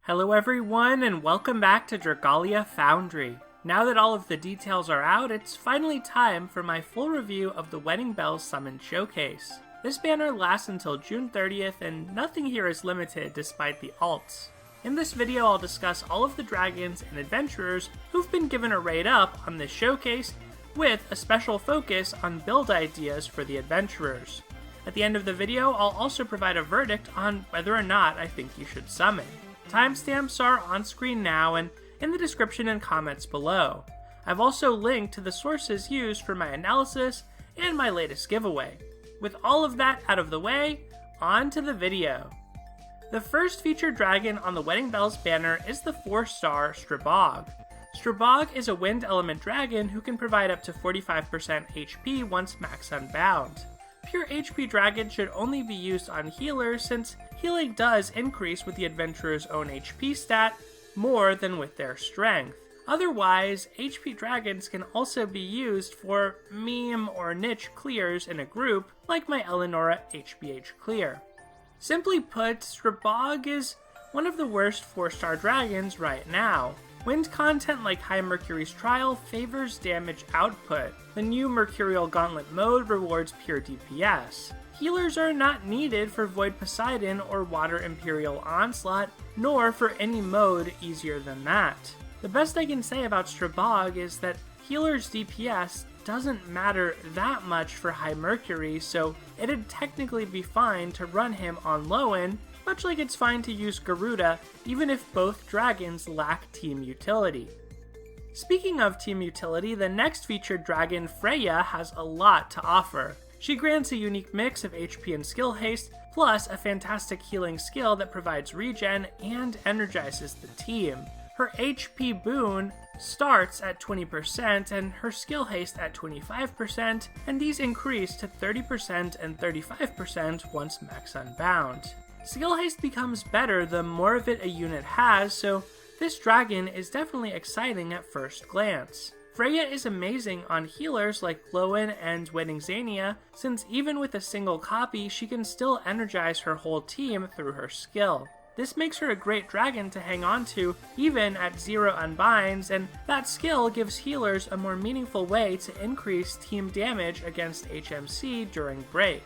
Hello everyone, and welcome back to Dragalia Foundry. Now that all of the details are out, it's finally time for my full review of the Wedding Bells Summon Showcase. This banner lasts until June 30th, and nothing here is limited despite the alts. In this video, I'll discuss all of the dragons and adventurers who've been given a raid up on this showcase, with a special focus on build ideas for the adventurers. At the end of the video, I'll also provide a verdict on whether or not I think you should summon. Timestamps are on screen now and in the description and comments below. I've also linked to the sources used for my analysis and my latest giveaway. With all of that out of the way, on to the video. The first featured dragon on the Wedding Bells banner is the 4-star Stribog. Stribog is a wind element dragon who can provide up to 45% HP once max unbound. Pure HP dragons should only be used on healers since healing does increase with the adventurer's own HP stat more than with their strength. Otherwise, HP dragons can also be used for meme or niche clears in a group, like my Eleonora HBH clear. Simply put, Stribog is one of the worst 4-star dragons right now. Wind content like High Mercury's Trial favors damage output. The new Mercurial Gauntlet mode rewards pure DPS. Healers are not needed for Void Poseidon or Water Imperial Onslaught, nor for any mode easier than that. The best I can say about Stribog is that healers' DPS doesn't matter that much for High Mercury, so it'd technically be fine to run him on Lowen, much like it's fine to use Garuda even if both dragons lack team utility. Speaking of team utility, the next featured dragon, Freyja, has a lot to offer. She grants a unique mix of HP and skill haste, plus a fantastic healing skill that provides regen and energizes the team. Her HP boon starts at 20% and her skill haste at 25%, and these increase to 30% and 35% once max unbound. Skill haste becomes better the more of it a unit has, so this dragon is definitely exciting at first glance. Freyja is amazing on healers like Lowen and Wedding Xania, since even with a single copy, she can still energize her whole team through her skill. This makes her a great dragon to hang on to even at 0 unbinds, and that skill gives healers a more meaningful way to increase team damage against HMC during break.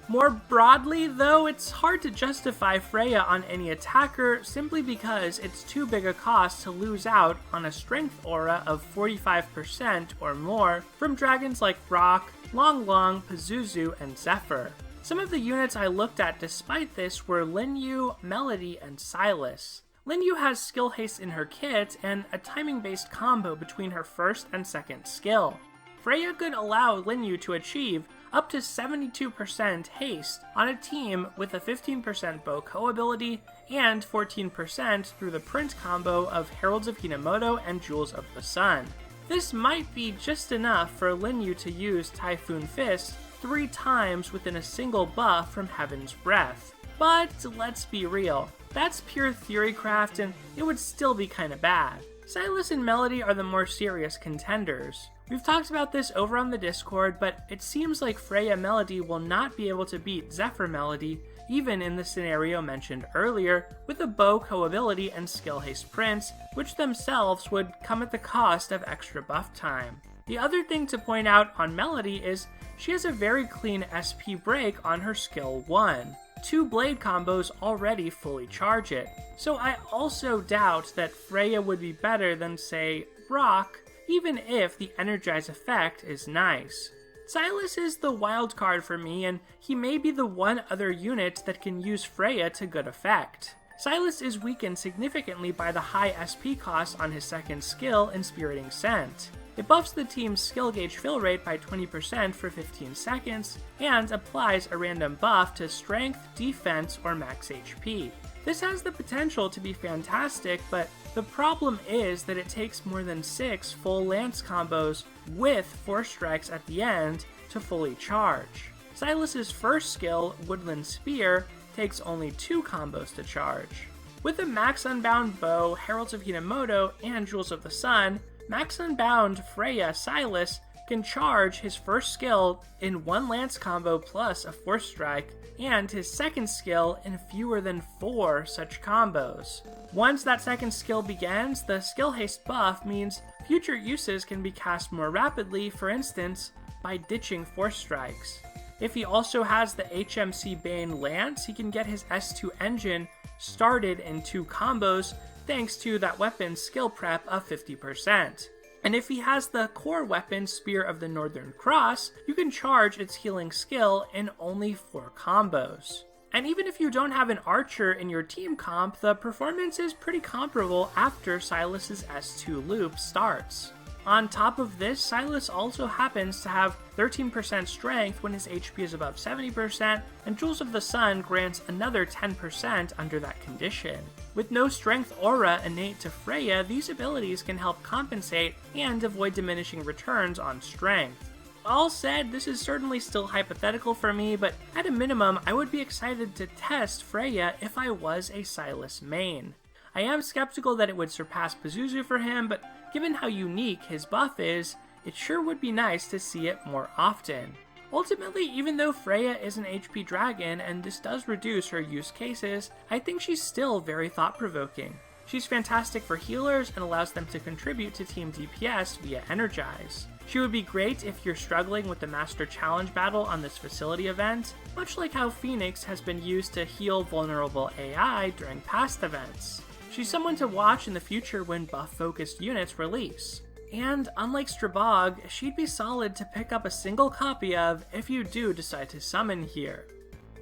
More broadly, though, it's hard to justify Freyja on any attacker simply because it's too big a cost to lose out on a strength aura of 45% or more from dragons like Rock, Long Long, Pazuzu, and Zephyr. Some of the units I looked at despite this were Linyu, Melody, and Silas. Linyu has skill haste in her kit and a timing-based combo between her first and second skill. Freyja could allow Linyu to achieve up to 72% haste on a team with a 15% Boko ability and 14% through the print combo of Heralds of Hinamoto and Jewels of the Sun. This might be just enough for Linyu to use Typhoon Fist 3 times within a single buff from Heaven's Breath. But let's be real, that's pure theorycraft and it would still be kinda bad. Silas and Melody are the more serious contenders. We've talked about this over on the Discord, but it seems like Freyja Melody will not be able to beat Zephyr Melody, even in the scenario mentioned earlier, with a Boko ability and skill haste prints, which themselves would come at the cost of extra buff time. The other thing to point out on Melody is she has a very clean SP break on her skill 1. 2 blade combos already fully charge it, so I also doubt that Freyja would be better than, say, Rock, even if the Energize effect is nice. Silas is the wild card for me, and he may be the one other unit that can use Freyja to good effect. Silas is weakened significantly by the high SP cost on his second skill, Inspiriting Scent. It buffs the team's skill gauge fill rate by 20% for 15 seconds, and applies a random buff to strength, defense, or max HP. This has the potential to be fantastic, but the problem is that it takes more than 6 full lance combos with 4 strikes at the end to fully charge. Silas's first skill, Woodland Spear, takes only 2 combos to charge. With a max unbound bow, Heralds of Hinamoto, and Jewels of the Sun, max unbound Freyja Silas can charge his first skill in 1 lance combo plus a force strike, and his second skill in fewer than 4 such combos. Once that second skill begins, the skill haste buff means future uses can be cast more rapidly, for instance, by ditching force strikes. If he also has the HMC Bane Lance, he can get his S2 engine started in 2 combos thanks to that weapon's skill prep of 50%. And if he has the core weapon Spear of the Northern Cross, you can charge its healing skill in only 4 combos. And even if you don't have an archer in your team comp, the performance is pretty comparable after Sylas's S2 loop starts. On top of this, Sylas also happens to have 13% strength when his HP is above 70%, and Jewels of the Sun grants another 10% under that condition. With no strength aura innate to Freyja, these abilities can help compensate and avoid diminishing returns on strength. All said, this is certainly still hypothetical for me, but at a minimum, I would be excited to test Freyja if I was a Sylas main. I am skeptical that it would surpass Pazuzu for him, but given how unique his buff is, it sure would be nice to see it more often. Ultimately, even though Freyja is an HP dragon and this does reduce her use cases, I think she's still very thought-provoking. She's fantastic for healers and allows them to contribute to team DPS via Energize. She would be great if you're struggling with the Master Challenge battle on this facility event, much like how Phoenix has been used to heal vulnerable AI during past events. She's someone to watch in the future when buff-focused units release. And unlike Stribog, she'd be solid to pick up a single copy of if you do decide to summon here.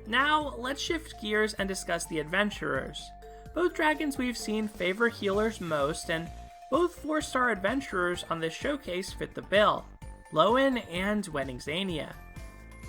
Now, let's shift gears and discuss the adventurers. Both dragons we've seen favor healers most, and both 4-star adventurers on this showcase fit the bill: Lowen and Xania.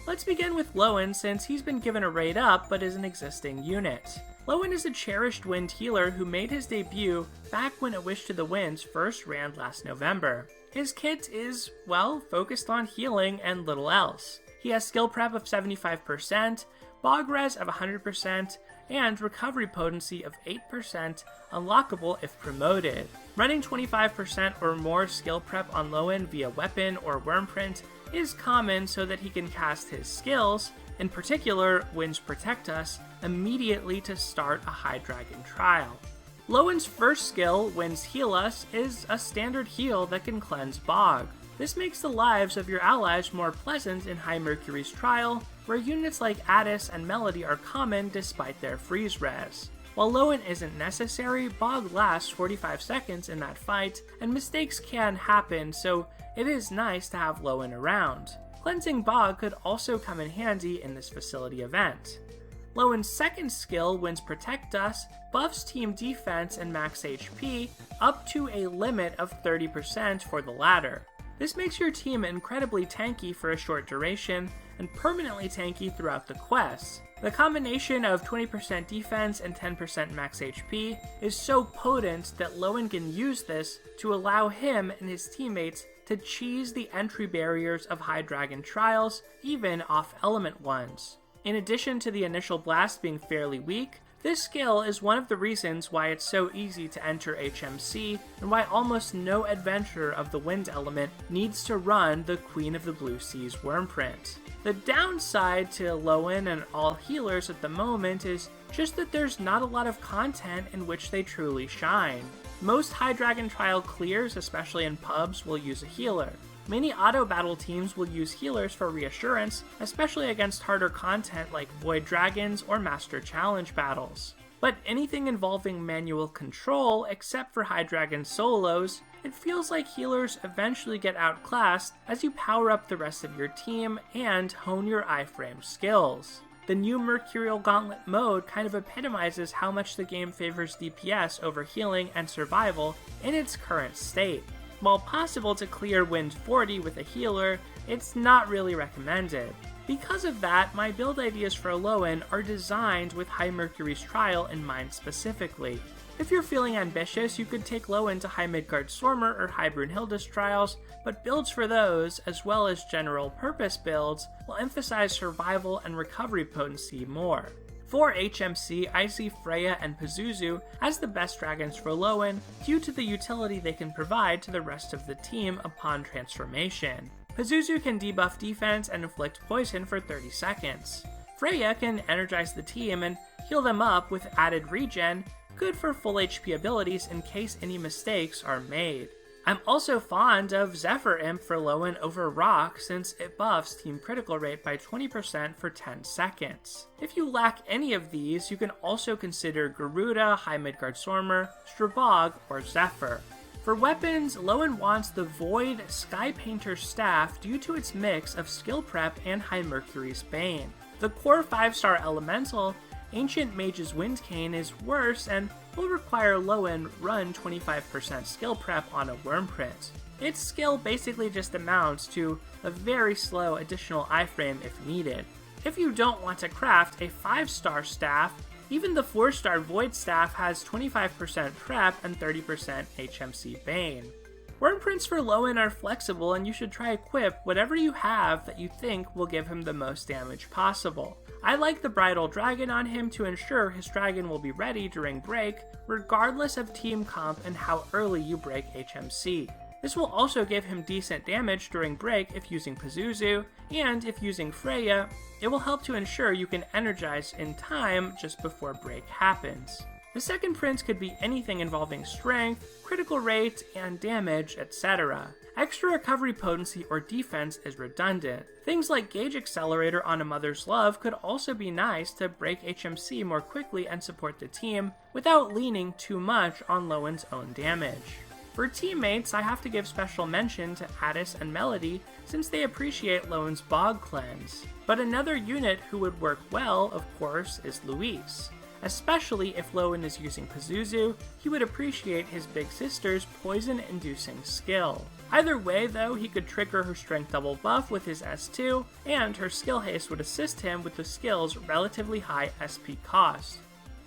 Let's begin with Lowen, since he's been given a raid up but is an existing unit. Lowen is a cherished wind healer who made his debut back when A Wish to the Winds first ran last November. His kit is, well, focused on healing and little else. He has skill prep of 75%, bog res of 100%, and recovery potency of 8%, unlockable if promoted. Running 25% or more skill prep on Lowen via weapon or Wyrmprint is common so that he can cast his skills, in particular Winds Protect Us, immediately to start a High Dragon trial. Lowen's first skill, Winds Heal Us, is a standard heal that can cleanse Bog. This makes the lives of your allies more pleasant in High Mercury's trial, where units like Addis and Melody are common despite their freeze res. While Lowen isn't necessary, Bog lasts 45 seconds in that fight, and mistakes can happen, so it is nice to have Lowen around. Cleansing Bog could also come in handy in this facility event. Lowen's second skill, Winds Protect Us, buffs team defense and max HP up to a limit of 30% for the latter. This makes your team incredibly tanky for a short duration, and permanently tanky throughout the quests. The combination of 20% defense and 10% max HP is so potent that Lowen can use this to allow him and his teammates to cheese the entry barriers of High Dragon trials, even off-element ones. In addition to the initial blast being fairly weak, this skill is one of the reasons why it's so easy to enter HMC, and why almost no adventurer of the wind element needs to run the Queen of the Blue Seas Wyrmprint. The downside to Lowen and all healers at the moment is just that there's not a lot of content in which they truly shine. Most High Dragon trial clears, especially in pubs, will use a healer. Many auto battle teams will use healers for reassurance, especially against harder content like Void Dragons or Master Challenge battles. But anything involving manual control, except for High Dragon solos, it feels like healers eventually get outclassed as you power up the rest of your team and hone your iframe skills. The new Mercurial Gauntlet mode kind of epitomizes how much the game favors DPS over healing and survival in its current state. While possible to clear Wind 40 with a healer, it's not really recommended. Because of that, my build ideas for Lowen are designed with High Mercury's trial in mind specifically. If you're feeling ambitious, you could take Lowen to High Midgard Stormer or High Brunhilde's trials, but builds for those, as well as general purpose builds, will emphasize survival and recovery potency more. For HMC, I see Freyja and Pazuzu as the best dragons for Lowen due to the utility they can provide to the rest of the team upon transformation. Pazuzu can debuff defense and inflict poison for 30 seconds. Freyja can energize the team and heal them up with added regen, good for full HP abilities in case any mistakes are made. I'm also fond of Zephyr Imp for Lowen over Rock since it buffs team critical rate by 20% for 10 seconds. If you lack any of these, you can also consider Garuda, High Midgard Stormer, Stribog, or Zephyr. For weapons, Lowen wants the Void Sky Painter Staff due to its mix of Skill Prep and High Mercury's Bane. The core 5-star Elemental, Ancient Mage's Windcane, is worse and will require Lowen run 25% skill prep on a Wyrmprint. Its skill basically just amounts to a very slow additional iframe if needed. If you don't want to craft a 5-star staff, even the 4-star Void Staff has 25% prep and 30% HMC Bane. Wyrmprints for Lowen are flexible, and you should try equip whatever you have that you think will give him the most damage possible. I like the Bridal Dragon on him to ensure his dragon will be ready during break, regardless of team comp and how early you break HMC. This will also give him decent damage during break if using Pazuzu, and if using Freyja, it will help to ensure you can energize in time just before break happens. The second prince could be anything involving strength, critical rate, and damage, etc. Extra recovery potency or defense is redundant. Things like Gauge Accelerator on a Mother's Love could also be nice to break HMC more quickly and support the team without leaning too much on Lowen's own damage. For teammates, I have to give special mention to Addis and Melody since they appreciate Lowen's Bog Cleanse. But another unit who would work well, of course, is Luis. Especially if Lowen is using Pazuzu, he would appreciate his big sister's poison-inducing skill. Either way, though, he could trigger her strength double buff with his S2, and her skill haste would assist him with the skill's relatively high SP cost.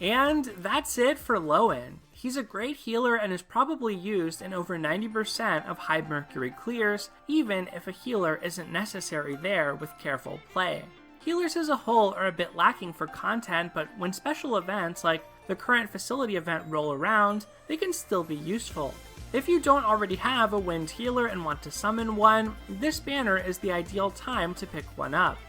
And that's it for Lowen. He's a great healer and is probably used in over 90% of High Mercury clears, even if a healer isn't necessary there with careful play. Healers as a whole are a bit lacking for content, but when special events like the current facility event roll around, they can still be useful. If you don't already have a wind healer and want to summon one, this banner is the ideal time to pick one up.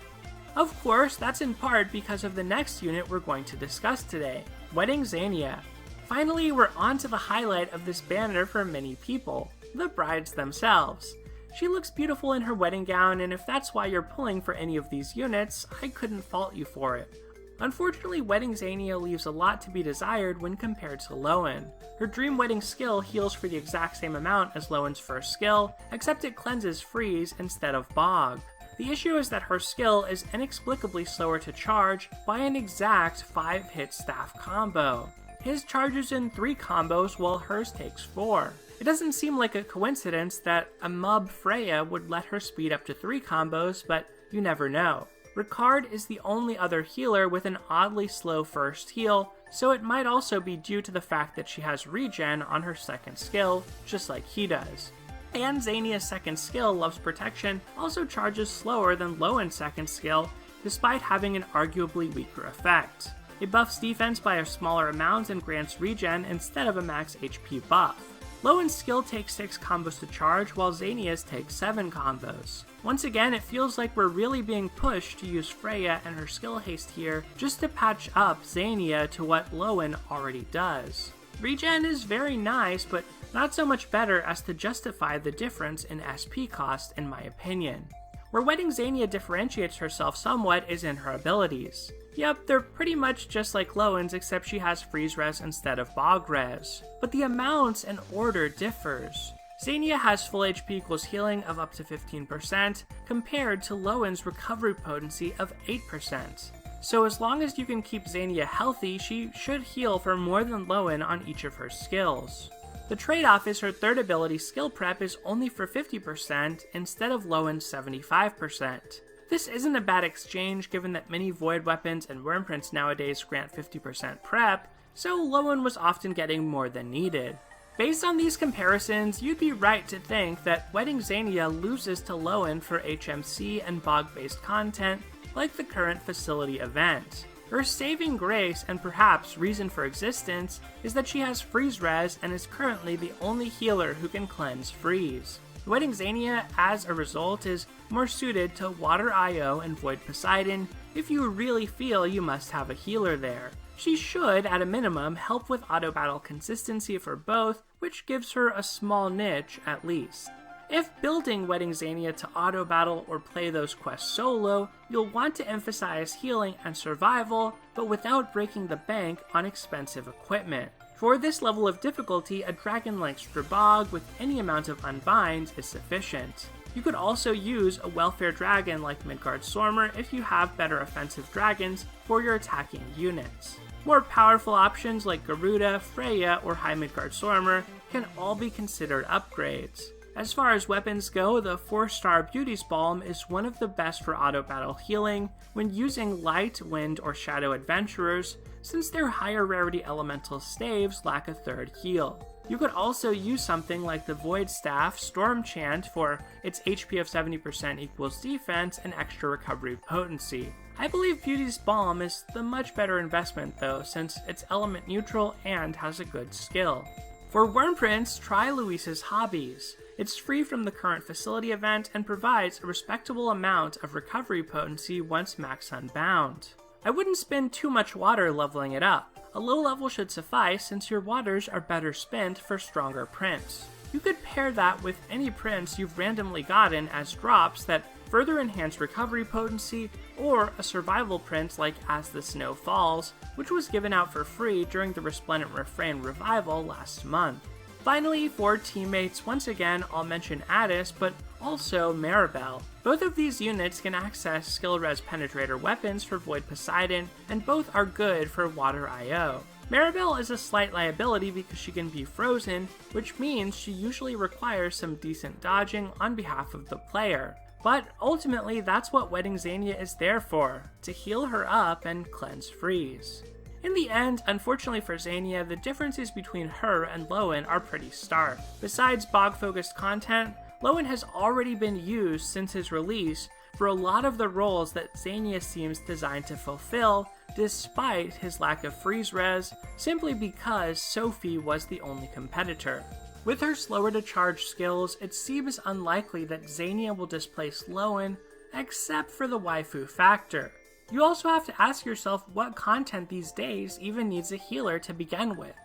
Of course, that's in part because of the next unit we're going to discuss today, Wedding Xania. Finally, we're on to the highlight of this banner for many people, the brides themselves. She looks beautiful in her wedding gown, and if that's why you're pulling for any of these units, I couldn't fault you for it. Unfortunately, Wedding Xania leaves a lot to be desired when compared to Lowen. Her Dream Wedding skill heals for the exact same amount as Lowen's first skill, except it cleanses Freeze instead of Bog. The issue is that her skill is inexplicably slower to charge by an exact 5-hit staff combo. His charges in 3 combos while hers takes 4. It doesn't seem like a coincidence that a Mub Freyja would let her speed up to 3 combos, but you never know. Ricard is the only other healer with an oddly slow first heal, so it might also be due to the fact that she has regen on her second skill, just like he does. And Xania's second skill, Love's Protection, also charges slower than Lowen's second skill, despite having an arguably weaker effect. It buffs defense by a smaller amount and grants regen instead of a max HP buff. Lowen's skill takes 6 combos to charge, while Xania's takes 7 combos. Once again, it feels like we're really being pushed to use Freyja and her skill haste here just to patch up Xania to what Lowen already does. Regen is very nice, but not so much better as to justify the difference in SP cost in my opinion. Where Wedding Xania differentiates herself somewhat is in her abilities. Yep, they're pretty much just like Lowen's except she has Freeze Res instead of Bog Res, but the amounts and order differs. Xania has full HP equals healing of up to 15% compared to Lowen's recovery potency of 8%. So as long as you can keep Xania healthy, she should heal for more than Lowen on each of her skills. The trade-off is her third ability, Skill Prep, is only for 50% instead of Lowen's 75%. This isn't a bad exchange given that many Void weapons and Wyrmprints nowadays grant 50% prep, so Lowen was often getting more than needed. Based on these comparisons, you'd be right to think that Wedding Xania loses to Lowen for HMC and Bog-based content, like the current facility event. Her saving grace, and perhaps reason for existence, is that she has Freeze Res and is currently the only healer who can cleanse Freeze. Wedding Xania, as a result, is more suited to Water IO and Void Poseidon if you really feel you must have a healer there. She should, at a minimum, help with auto battle consistency for both, which gives her a small niche at least. If building Wedding Xania to auto battle or play those quests solo, you'll want to emphasize healing and survival, but without breaking the bank on expensive equipment. For this level of difficulty, a dragon like Stribog with any amount of unbind is sufficient. You could also use a welfare dragon like Midgard Stormer if you have better offensive dragons for your attacking units. More powerful options like Garuda, Freyja, or High Midgard Stormer can all be considered upgrades. As far as weapons go, the 4-star Beauty's Balm is one of the best for auto battle healing when using light, wind, or shadow adventurers, since their higher rarity elemental staves lack a third heal. You could also use something like the Void Staff Storm Chant for its HP of 70% equals defense and extra recovery potency. I believe Beauty's Balm is the much better investment though, since it's element neutral and has a good skill. For Wyrmprints, try Luis's Hobbies. It's free from the current facility event and provides a respectable amount of recovery potency once max unbound. I wouldn't spend too much water leveling it up. A low level should suffice since your waters are better spent for stronger prints. You could pair that with any prints you've randomly gotten as drops that further enhance recovery potency, or a survival print like As the Snow Falls, which was given out for free during the Resplendent Refrain revival last month. Finally, for teammates, once again I'll mention Addis, but also Maribel. Both of these units can access skill res penetrator weapons for Void Poseidon, and both are good for Water IO. Maribel is a slight liability because she can be frozen, which means she usually requires some decent dodging on behalf of the player. But ultimately, that's what Wedding Xania is there for, to heal her up and cleanse freeze. In the end, unfortunately for Xania, the differences between her and Lowen are pretty stark. Besides bog-focused content, Lowen has already been used since his release for a lot of the roles that Xania seems designed to fulfill, despite his lack of freeze res, simply because Sophie was the only competitor. With her slower to charge skills, it seems unlikely that Xania will displace Lowen, except for the waifu factor. You also have to ask yourself what content these days even needs a healer to begin with.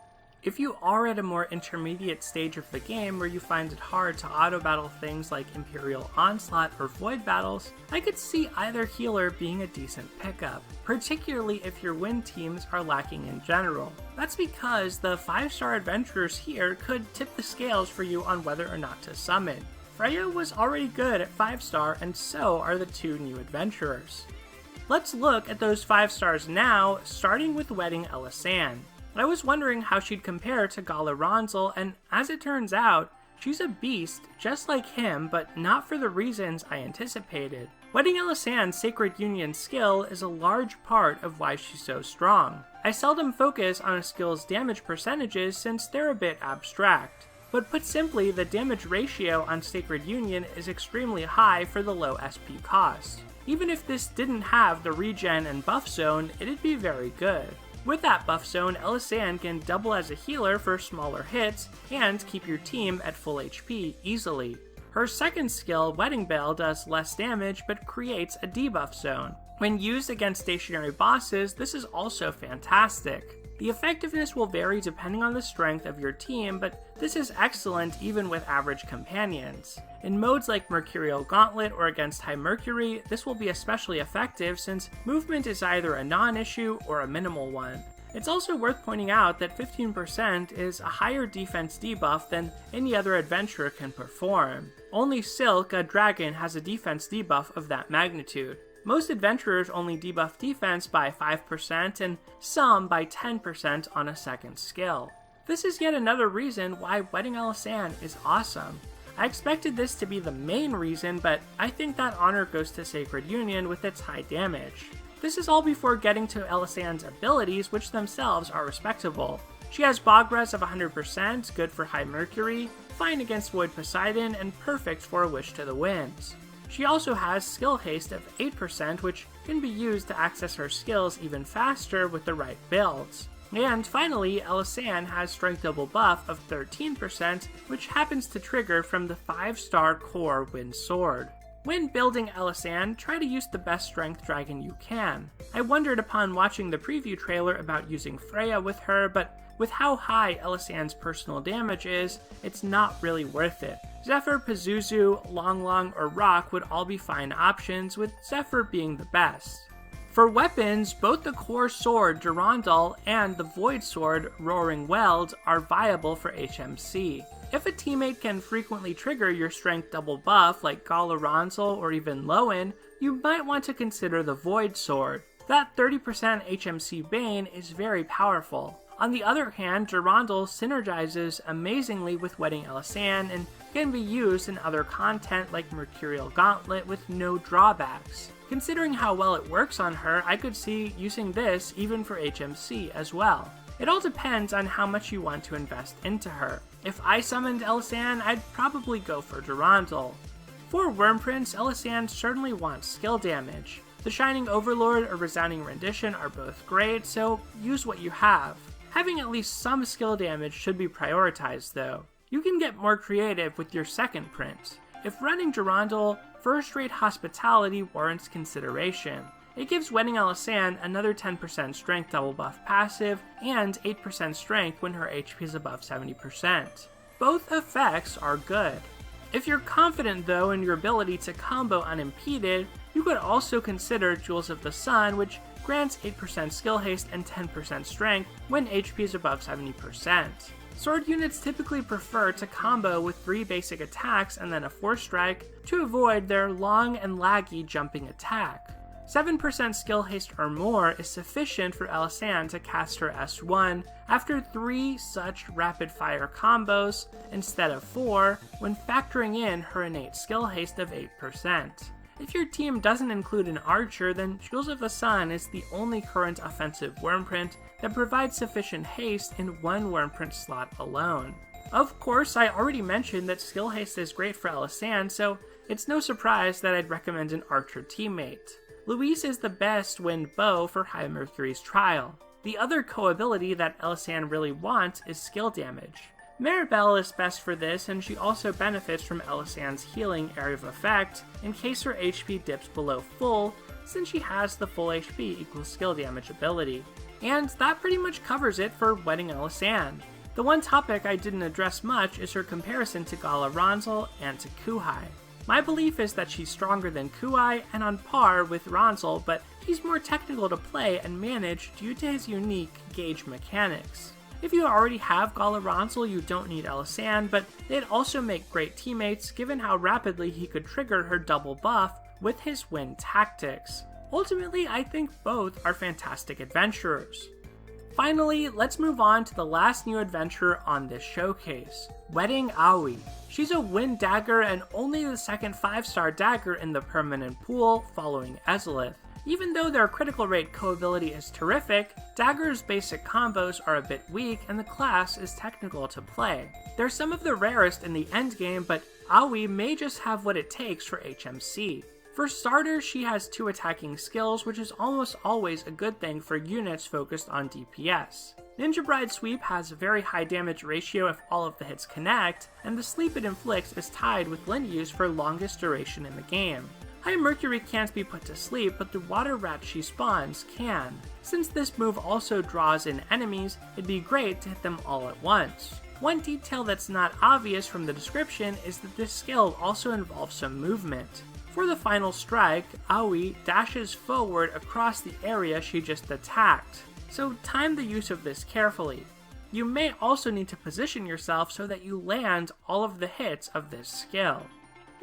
If you are at a more intermediate stage of the game where you find it hard to auto-battle things like Imperial Onslaught or Void Battles, I could see either healer being a decent pickup, particularly if your win teams are lacking in general. That's because the 5-star adventurers here could tip the scales for you on whether or not to summon. Freyja was already good at 5-star, and so are the 2 new adventurers. Let's look at those 5 stars now, starting with Wedding Elisanne. I was wondering how she'd compare to Gala Ronzel, and as it turns out, she's a beast just like him, but not for the reasons I anticipated. Wedding Elisanne's Sacred Union skill is a large part of why she's so strong. I seldom focus on a skill's damage percentages since they're a bit abstract. But put simply, the damage ratio on Sacred Union is extremely high for the low SP cost. Even if this didn't have the regen and buff zone, it'd be very good. With that buff zone, Elisanne can double as a healer for smaller hits and keep your team at full HP easily. Her second skill, Wedding Bell, does less damage but creates a debuff zone. When used against stationary bosses, this is also fantastic. The effectiveness will vary depending on the strength of your team, but this is excellent even with average companions. In modes like Mercurial Gauntlet or against High Mercury, this will be especially effective since movement is either a non-issue or a minimal one. It's also worth pointing out that 15% is a higher defense debuff than any other adventurer can perform. Only Silk, a dragon, has a defense debuff of that magnitude. Most adventurers only debuff defense by 5% and some by 10% on a second skill. This is yet another reason why Wedding Elisanne is awesome. I expected this to be the main reason, but I think that honor goes to Sacred Union with its high damage. This is all before getting to Elisanne's abilities, which themselves are respectable. She has Bog Res of 100%, good for High Mercury, fine against Void Poseidon, and perfect for a Wish to the Winds. She also has Skill Haste of 8%, which can be used to access her skills even faster with the right builds. And finally, Elisanne has strength double buff of 13%, which happens to trigger from the 5-star core wind sword. When building Elisanne, try to use the best strength dragon you can. I wondered upon watching the preview trailer about using Freyja with her, but with how high Elisanne's personal damage is, it's not really worth it. Zephyr, Pazuzu, Long, or Rock would all be fine options, with Zephyr being the best. For weapons, both the core sword Durandal and the void sword Roaring Weld are viable for HMC. If a teammate can frequently trigger your strength double buff like Galaranzel or even Lowen, you might want to consider the void sword. That 30% HMC Bane is very powerful. On the other hand, Durandal synergizes amazingly with Wedding Elisanne and can be used in other content like Mercurial Gauntlet with no drawbacks. Considering how well it works on her, I could see using this even for HMC as well. It all depends on how much you want to invest into her. If I summoned Elisanne, I'd probably go for Durandal. For Wyrmprints, Elisanne certainly wants skill damage. The Shining Overlord or Resounding Rendition are both great, so use what you have. Having at least some skill damage should be prioritized though. You can get more creative with your second print. If running Durandal, first-rate Hospitality warrants consideration. It gives Wedding Elisanne another 10% strength double buff passive and 8% strength when her HP is above 70%. Both effects are good. If you're confident though in your ability to combo unimpeded, you could also consider Jewels of the Sun, which grants 8% skill haste and 10% strength when HP is above 70%. Sword units typically prefer to combo with 3 basic attacks and then a 4th strike to avoid their long and laggy jumping attack. 7% skill haste or more is sufficient for Elisanne to cast her S1 after 3 such rapid-fire combos instead of 4 when factoring in her innate skill haste of 8%. If your team doesn't include an archer, then Jewels of the Sun is the only current offensive Wyrmprint that provides sufficient haste in 1 Wyrmprint slot alone. Of course, I already mentioned that skill haste is great for Elisanne, so it's no surprise that I'd recommend an archer teammate. Luis is the best wind bow for High Mercury's Trial. The other co-ability that Elisanne really wants is skill damage. Maribel is best for this, and she also benefits from Elisanne's healing area of effect in case her HP dips below full, since she has the full HP equals skill damage ability. And that pretty much covers it for Wedding Elisanne. The one topic I didn't address much is her comparison to Galaranzel and to Kuhai. My belief is that she's stronger than Kuhai and on par with Ranzel, but he's more technical to play and manage due to his unique gauge mechanics. If you already have Galaranzel, you don't need Elisanne, but they'd also make great teammates given how rapidly he could trigger her double buff with his wind tactics. Ultimately, I think both are fantastic adventurers. Finally, let's move on to the last new adventurer on this showcase, Wedding Aoi. She's a wind dagger and only the second 5-star dagger in the permanent pool following Ezzelith. Even though their critical rate co-ability is terrific, Dagger's basic combos are a bit weak and the class is technical to play. They're some of the rarest in the endgame, but Aoi may just have what it takes for HMC. For starters, she has 2 attacking skills, which is almost always a good thing for units focused on DPS. Ninja Bride Sweep has a very high damage ratio if all of the hits connect, and the sleep it inflicts is tied with Lindyu's for longest duration in the game. High Mercury can't be put to sleep, but the water rat she spawns can. Since this move also draws in enemies, it'd be great to hit them all at once. One detail that's not obvious from the description is that this skill also involves some movement. For the final strike, Aoi dashes forward across the area she just attacked, so time the use of this carefully. You may also need to position yourself so that you land all of the hits of this skill.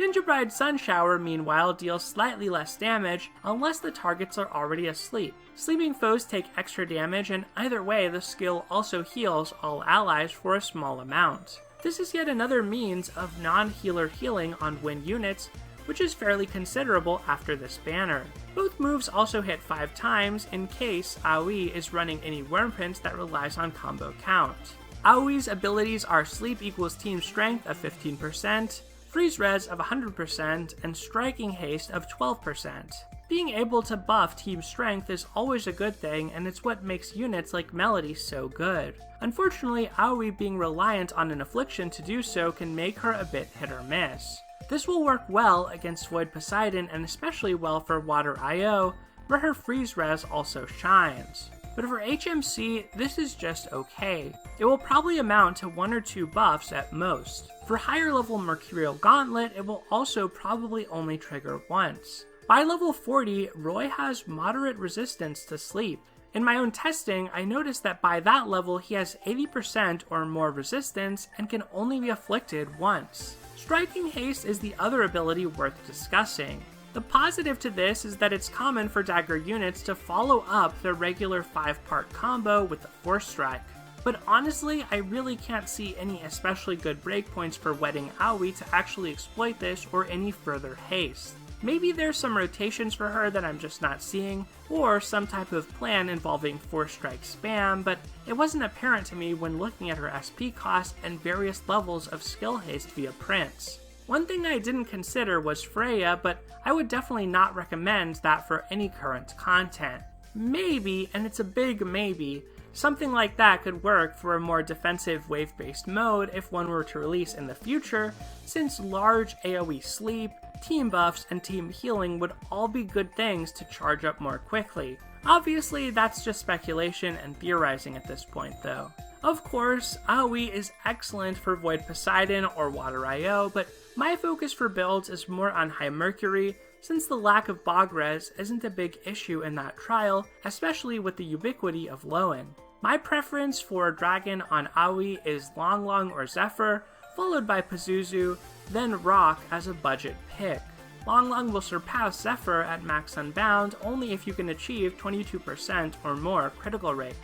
Ninja Bride Sun Shower, meanwhile, deals slightly less damage unless the targets are already asleep. Sleeping foes take extra damage, and either way, the skill also heals all allies for a small amount. This is yet another means of non-healer healing on wind units, which is fairly considerable after this banner. Both moves also hit 5 times in case Aoi is running any Wyrmprints that relies on combo count. Aoi's abilities are Sleep equals Team Strength of 15%, Freeze Res of 100%, and Striking Haste of 12%. Being able to buff team strength is always a good thing, and it's what makes units like Melody so good. Unfortunately, Aoi being reliant on an affliction to do so can make her a bit hit or miss. This will work well against Void Poseidon and especially well for Water IO, where her freeze res also shines. But for HMC, this is just okay. It will probably amount to 1 or 2 buffs at most. For higher level Mercurial Gauntlet, it will also probably only trigger once. By level 40, Roy has moderate resistance to sleep. In my own testing, I noticed that by that level he has 80% or more resistance and can only be afflicted once. Striking Haste is the other ability worth discussing. The positive to this is that it's common for dagger units to follow up their regular 5-part combo with a Force Strike. But honestly, I really can't see any especially good breakpoints for Wedding Aoi to actually exploit this or any further haste. Maybe there's some rotations for her that I'm just not seeing, or some type of plan involving Force Strike spam, but it wasn't apparent to me when looking at her SP cost and various levels of skill haste via prints. One thing I didn't consider was Freyja, but I would definitely not recommend that for any current content. Maybe, and it's a big maybe, something like that could work for a more defensive wave-based mode if one were to release in the future, since large AoE sleep, team buffs, and team healing would all be good things to charge up more quickly. Obviously, that's just speculation and theorizing at this point though. Of course, Aoi is excellent for Void Poseidon or Water IO, but my focus for builds is more on High Mercury, since the lack of Bog Res isn't a big issue in that trial, especially with the ubiquity of Lowen. My preference for Dragon on Aoi is Long Long or Zephyr, followed by Pazuzu, then Rock as a budget pick. Long Long will surpass Zephyr at max Unbound only if you can achieve 22% or more critical rate.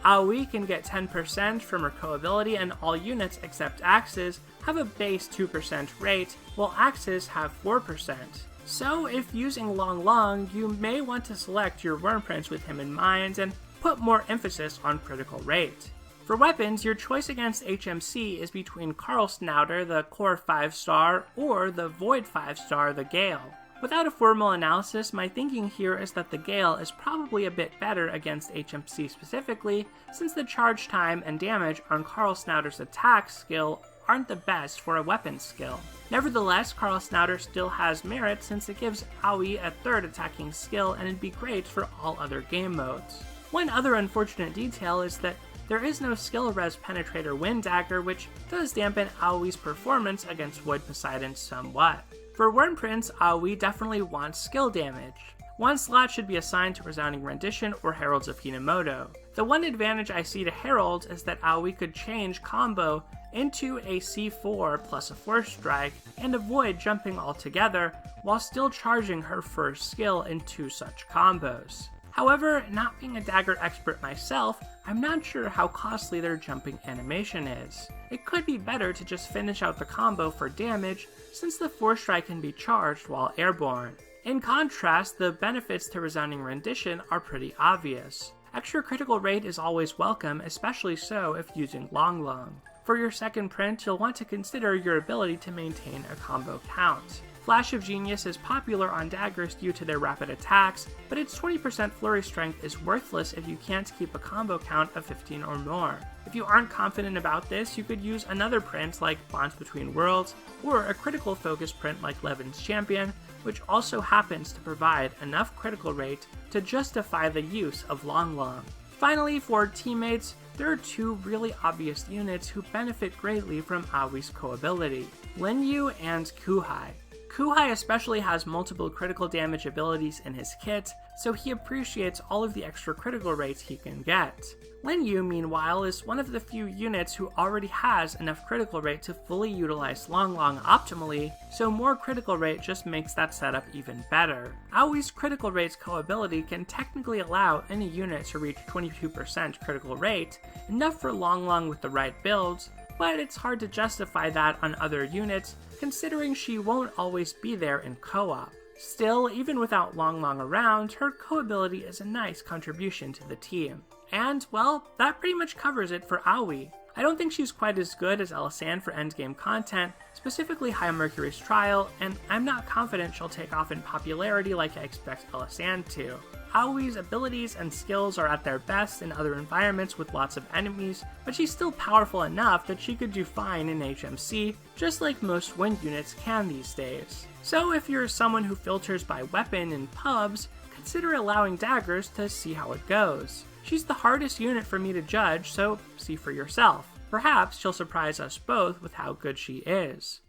Aoi can get 10% from her co-ability, and all units except Axes have a base 2% rate, while Axes have 4%. So if using Long Long, you may want to select your Wyrmprints with him in mind and put more emphasis on critical rate. For weapons, your choice against HMC is between Karl Snouter, the Core 5-star, or the Void 5-star, the Gale. Without a formal analysis, my thinking here is that the Gale is probably a bit better against HMC specifically, since the charge time and damage on Karl Snouter's attack skill aren't the best for a weapon skill. Nevertheless, Karl Snouter still has merit since it gives Aoi a 3rd attacking skill and it'd be great for all other game modes. One other unfortunate detail is that there is no skill res penetrator Wind Dagger, which does dampen Aoi's performance against Void Poseidon somewhat. For Wyrmprints, Aoi definitely wants skill damage. One slot should be assigned to Resounding Rendition or Heralds of Hinamoto. The one advantage I see to Heralds is that Aoi could change combo into a C4 plus a Force Strike and avoid jumping altogether while still charging her first skill in 2 such combos. However, not being a dagger expert myself, I'm not sure how costly their jumping animation is. It could be better to just finish out the combo for damage, since the Force Strike can be charged while airborne. In contrast, the benefits to Resounding Rendition are pretty obvious. Extra critical rate is always welcome, especially so if using Long Long. For your second print, you'll want to consider your ability to maintain a combo count. Flash of Genius is popular on daggers due to their rapid attacks, but its 20% flurry strength is worthless if you can't keep a combo count of 15 or more. If you aren't confident about this, you could use another print like Bonds Between Worlds, or a critical focus print like Levin's Champion, which also happens to provide enough critical rate to justify the use of Long Long. Finally, for teammates, there are 2 really obvious units who benefit greatly from Aoi's co-ability, Linyu and Kuhai. Kuhai especially has multiple critical damage abilities in his kit, so he appreciates all of the extra critical rates he can get. Linyu, meanwhile, is one of the few units who already has enough critical rate to fully utilize Long Long optimally, so more critical rate just makes that setup even better. Aoi's critical rate's co-ability can technically allow any unit to reach 22% critical rate, enough for Long Long with the right builds, but it's hard to justify that on other units, considering she won't always be there in co-op. Still, even without Long Long around, her co-ability is a nice contribution to the team. And, well, that pretty much covers it for Aoi. I don't think she's quite as good as Elisanne for endgame content, specifically High Mercury's Trial, and I'm not confident she'll take off in popularity like I expect Elisanne to. Aoi's abilities and skills are at their best in other environments with lots of enemies, but she's still powerful enough that she could do fine in HMC, just like most wind units can these days. So if you're someone who filters by weapon in pubs, consider allowing daggers to see how it goes. She's the hardest unit for me to judge, so see for yourself. Perhaps she'll surprise us both with how good she is.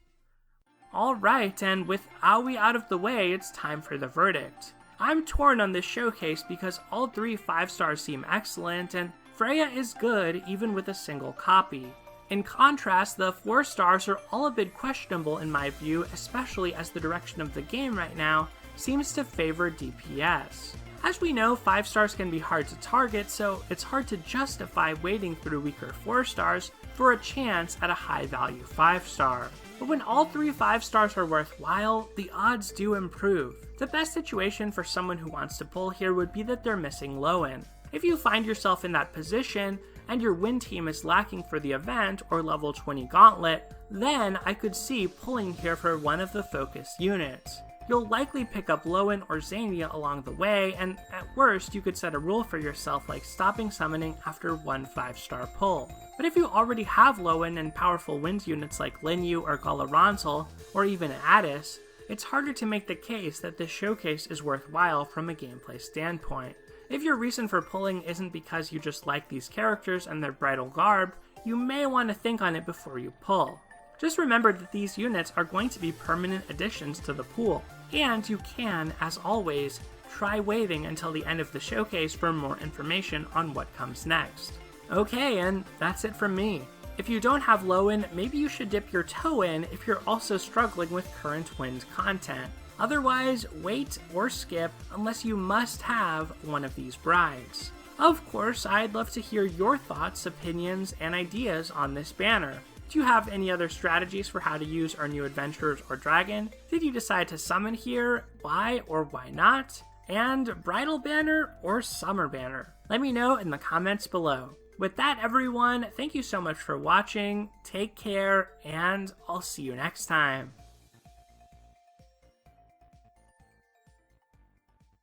Alright, and with Aoi out of the way, it's time for the verdict. I'm torn on this showcase because all 3 5-stars seem excellent, and Freyja is good even with a single copy. In contrast, the 4 stars are all a bit questionable in my view, especially as the direction of the game right now seems to favor DPS. As we know, 5 stars can be hard to target, so it's hard to justify waiting through weaker 4 stars for a chance at a high value 5 star. But when all 3 5 stars are worthwhile, the odds do improve. The best situation for someone who wants to pull here would be that they're missing Lowen. If you find yourself in that position, and your win team is lacking for the event or level 20 gauntlet, then I could see pulling here for one of the focused units. You'll likely pick up Lowen or Xania along the way, and at worst you could set a rule for yourself like stopping summoning after 1 5-star pull. But if you already have Lowen and powerful wind units like Linyu or Galarantal, or even Addis, it's harder to make the case that this showcase is worthwhile from a gameplay standpoint. If your reason for pulling isn't because you just like these characters and their bridal garb, you may want to think on it before you pull. Just remember that these units are going to be permanent additions to the pool, and you can, as always, try waiting until the end of the showcase for more information on what comes next. Okay, and that's it from me. If you don't have Lowen, maybe you should dip your toe in if you're also struggling with current wind content. Otherwise, wait or skip unless you must have one of these brides. Of course, I'd love to hear your thoughts, opinions, and ideas on this banner. Do you have any other strategies for how to use our new adventurers or dragon? Did you decide to summon here? Why or why not? And bridal banner or summer banner? Let me know in the comments below. With that, everyone, thank you so much for watching, take care, and I'll see you next time.